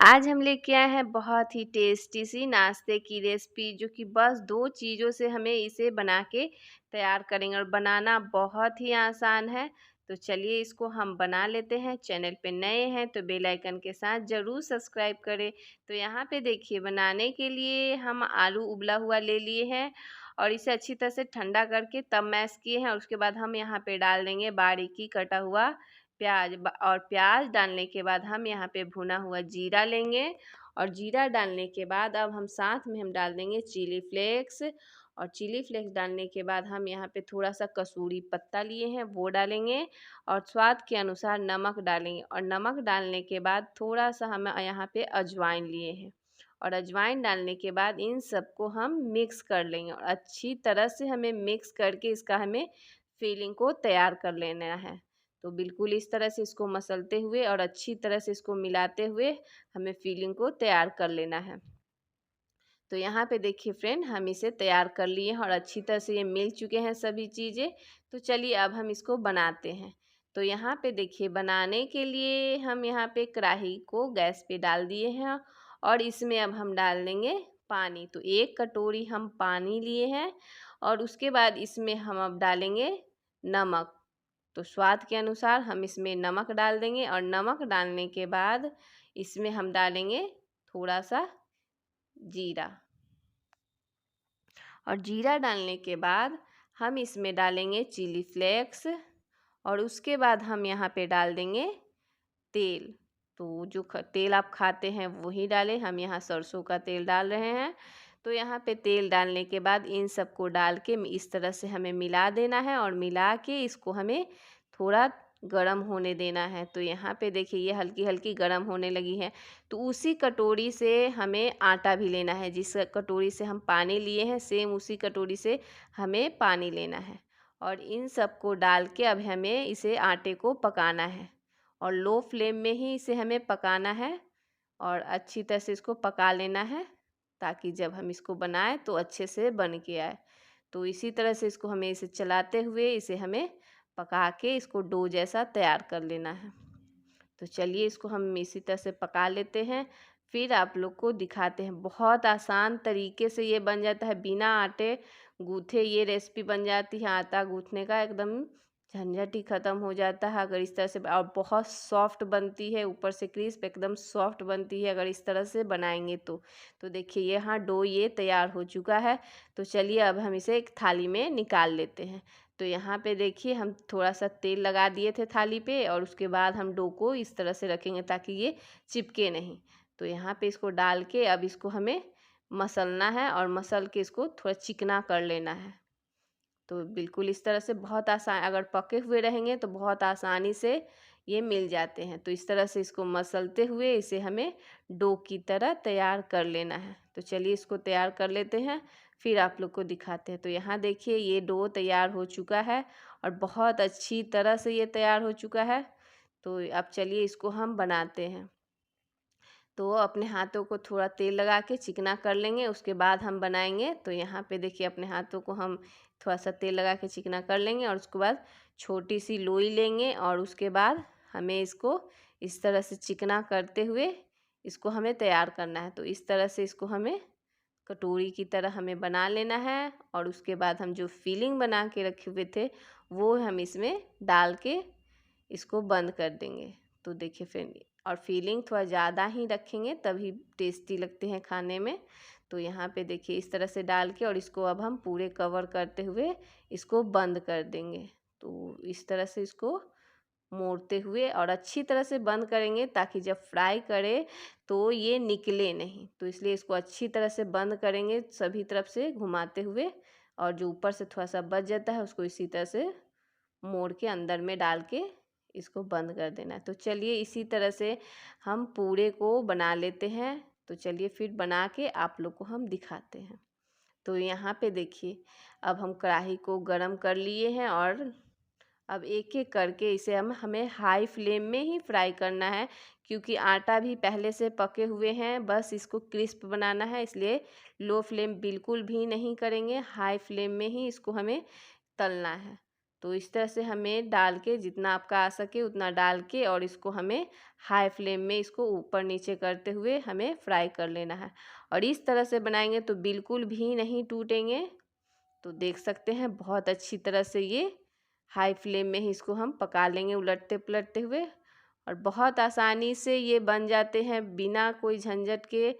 आज हम लेके आए हैं बहुत ही टेस्टी सी नाश्ते की रेसिपी, जो कि बस 2 चीज़ों से हमें इसे बना के तैयार करेंगे और बनाना बहुत ही आसान है। तो चलिए इसको हम बना लेते हैं। चैनल पे नए हैं तो बेल आइकन के साथ ज़रूर सब्सक्राइब करें। तो यहाँ पे देखिए, बनाने के लिए हम आलू उबला हुआ ले लिए हैं और इसे अच्छी तरह से ठंडा करके तब मैश किए हैं। और उसके बाद हम यहाँ पे डाल देंगे बारीकी कटा हुआ और प्याज डालने के बाद हम यहाँ पे भुना हुआ जीरा लेंगे। और जीरा डालने के बाद अब हम साथ में डाल देंगे चिली फ्लेक्स। और चिली फ्लेक्स डालने के बाद हम यहाँ पे थोड़ा सा कसूरी पत्ता लिए हैं, वो डालेंगे। और स्वाद के अनुसार नमक डालेंगे। और नमक डालने के बाद थोड़ा सा हम यहाँ पे अजवाइन लिए हैं। और अजवाइन डालने के बाद इन सबको हम मिक्स कर लेंगे और अच्छी तरह से हमें मिक्स करके इसका हमें फिलिंग को तैयार कर लेना है। तो बिल्कुल इस तरह से इसको मसलते हुए और अच्छी तरह से इसको मिलाते हुए हमें फिलिंग को तैयार कर लेना है। तो यहाँ पे देखिए फ्रेंड, हम इसे तैयार कर लिए हैं और अच्छी तरह से ये मिल चुके हैं सभी चीज़ें। तो चलिए अब हम इसको बनाते हैं। तो यहाँ पे देखिए, बनाने के लिए हम यहाँ पे कढ़ाई को गैस पे डाल दिए हैं और इसमें अब हम डाल देंगे पानी। तो 1 कटोरी हम पानी लिए हैं और उसके बाद इसमें हम अब डालेंगे नमक। तो स्वाद के अनुसार हम इसमें नमक डाल देंगे और नमक डालने के बाद इसमें हम डालेंगे थोड़ा सा जीरा। और जीरा डालने के बाद हम इसमें डालेंगे चिली फ्लेक्स। और उसके बाद हम यहाँ पे डाल देंगे तेल। तो जो तेल आप खाते हैं वही डालें, हम यहाँ सरसों का तेल डाल रहे हैं। तो यहाँ पे तेल डालने के बाद इन सबको डाल के इस तरह से हमें मिला देना है और मिला के इसको हमें थोड़ा गरम होने देना है। तो यहाँ पे देखिए, ये हल्की हल्की गरम होने लगी है। तो उसी कटोरी से हमें आटा भी लेना है। जिस कटोरी से हम पानी लिए हैं, सेम उसी कटोरी से हमें पानी लेना है। और इन सबको डाल के अब हमें इसे आटे को पकाना है और लो फ्लेम में ही इसे हमें पकाना है और अच्छी तरह से इसको पका लेना है, ताकि जब हम इसको बनाएं तो अच्छे से बन के आए। तो इसी तरह से इसको हमें इसे चलाते हुए इसे हमें पका के इसको डो जैसा तैयार कर लेना है। तो चलिए इसको हम इसी तरह से पका लेते हैं, फिर आप लोग को दिखाते हैं। बहुत आसान तरीके से ये बन जाता है, बिना आटे गूँथे ये रेसिपी बन जाती है। आटा गूँथने का एकदम झंझट ही ख़त्म हो जाता है अगर इस तरह से। और बहुत सॉफ्ट बनती है, ऊपर से क्रिस्प एकदम सॉफ्ट बनती है अगर इस तरह से बनाएंगे तो देखिए यहाँ डो ये तैयार हो चुका है। तो चलिए अब हम इसे एक थाली में निकाल लेते हैं। तो यहाँ पे देखिए, हम थोड़ा सा तेल लगा दिए थे थाली पे और उसके बाद हम डो को इस तरह से रखेंगे ताकि ये चिपके नहीं। तो यहाँ पे इसको डाल के अब इसको हमें मसलना है और मसल के इसको थोड़ा चिकना कर लेना है। तो बिल्कुल इस तरह से बहुत आसान, अगर पके हुए रहेंगे तो बहुत आसानी से ये मिल जाते हैं। तो इस तरह से इसको मसलते हुए इसे हमें डो की तरह तैयार कर लेना है। तो चलिए इसको तैयार कर लेते हैं, फिर आप लोग को दिखाते हैं। तो यहाँ देखिए, ये डो तैयार हो चुका है और बहुत अच्छी तरह से ये तैयार हो चुका है। तो अब चलिए इसको हम बनाते हैं। तो अपने हाथों को थोड़ा तेल लगा के चिकना कर लेंगे, उसके बाद हम बनाएंगे। तो यहाँ पे देखिए, अपने हाथों को हम थोड़ा सा तेल लगा के चिकना कर लेंगे और उसके बाद छोटी सी लोई लेंगे और उसके बाद हमें इसको इस तरह से चिकना करते हुए इसको हमें तैयार करना है। तो इस तरह से इसको हमें कटोरी की तरह हमें बना लेना है। और उसके बाद हम जो फिलिंग बना के रखे हुए थे वो हम इसमें डाल के इसको बंद कर देंगे। तो देखिए फ्रेंड, और फीलिंग थोड़ा ज़्यादा ही रखेंगे तभी टेस्टी लगते हैं खाने में। तो यहाँ पे देखिए इस तरह से डाल के और इसको अब हम पूरे कवर करते हुए इसको बंद कर देंगे। तो इस तरह से इसको मोड़ते हुए और अच्छी तरह से बंद करेंगे ताकि जब फ्राई करें तो ये निकले नहीं। तो इसलिए इसको अच्छी तरह से बंद करेंगे सभी तरफ से घुमाते हुए, और जो ऊपर से थोड़ा सा बच जाता है उसको इसी तरह से मोड़ के अंदर में डाल के इसको बंद कर देना है। तो चलिए इसी तरह से हम पूरे को बना लेते हैं। तो चलिए फिर बना के आप लोग को हम दिखाते हैं। तो यहाँ पे देखिए, अब हम कढ़ाई को गरम कर लिए हैं और अब एक एक करके इसे हमें हाई फ्लेम में ही फ्राई करना है, क्योंकि आटा भी पहले से पके हुए हैं, बस इसको क्रिस्प बनाना है। इसलिए लो फ्लेम बिल्कुल भी नहीं करेंगे, हाई फ्लेम में ही इसको हमें तलना है। तो इस तरह से हमें डाल के जितना आपका आ सके उतना डाल के और इसको हमें हाई फ्लेम में इसको ऊपर नीचे करते हुए हमें फ्राई कर लेना है। और इस तरह से बनाएंगे तो बिल्कुल भी नहीं टूटेंगे। तो देख सकते हैं बहुत अच्छी तरह से ये हाई फ्लेम में ही इसको हम पका लेंगे उलटते पलटते हुए। और बहुत आसानी से ये बन जाते हैं बिना कोई झंझट के।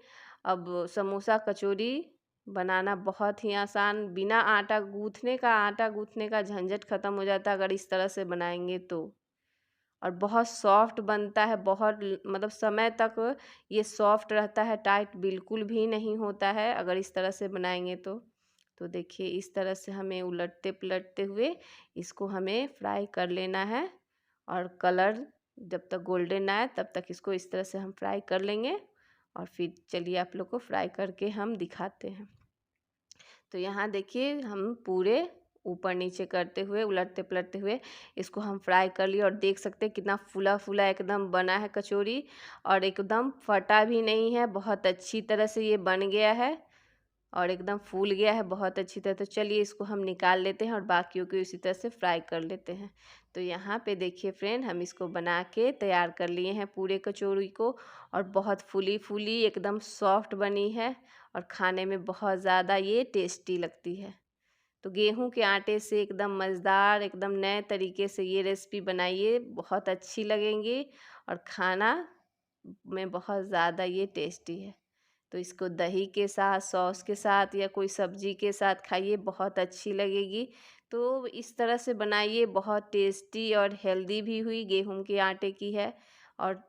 अब समोसा कचौरी बनाना बहुत ही आसान, बिना आटा गूँथने का झंझट ख़त्म हो जाता है अगर इस तरह से बनाएंगे तो। और बहुत सॉफ्ट बनता है, बहुत मतलब समय तक ये सॉफ्ट रहता है, टाइट बिल्कुल भी नहीं होता है अगर इस तरह से बनाएंगे तो। तो देखिए इस तरह से हमें उलटते पलटते हुए इसको हमें फ्राई कर लेना है। और कलर जब तक गोल्डन ना आए तब तक इसको इस तरह से हम फ्राई कर लेंगे। और फिर चलिए आप लोग को फ्राई करके हम दिखाते हैं। तो यहाँ देखिए हम पूरे ऊपर नीचे करते हुए उलटते पलटते हुए इसको हम फ्राई कर लिए। और देख सकते हैं कितना फूला फूला एकदम बना है कचौरी, और एकदम फटा भी नहीं है, बहुत अच्छी तरह से ये बन गया है और एकदम फूल गया है बहुत अच्छी तरह। तो चलिए इसको हम निकाल लेते हैं और बाकियों को इसी तरह से फ्राई कर लेते हैं। तो यहाँ पे देखिए फ्रेंड, हम इसको बना के तैयार कर लिए हैं पूरे कचौरी को। और बहुत फूली फूली एकदम सॉफ्ट बनी है और खाने में बहुत ज़्यादा ये टेस्टी लगती है। तो गेहूं के आटे से एकदम मज़ेदार, एकदम नए तरीके से ये रेसिपी बनाइए, बहुत अच्छी लगेंगी और खाना में बहुत ज़्यादा ये टेस्टी है। तो इसको दही के साथ, सॉस के साथ या कोई सब्जी के साथ खाइए, बहुत अच्छी लगेगी। तो इस तरह से बनाइए, बहुत टेस्टी और हेल्दी भी हुई, गेहूं के आटे की है और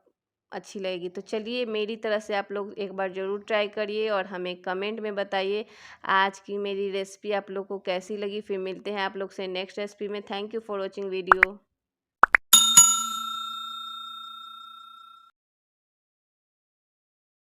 अच्छी लगेगी। तो चलिए मेरी तरह से आप लोग एक बार ज़रूर ट्राई करिए और हमें कमेंट में बताइए आज की मेरी रेसिपी आप लोग को कैसी लगी। फिर मिलते हैं आप लोग से नेक्स्ट रेसिपी में। Thank you for watching video.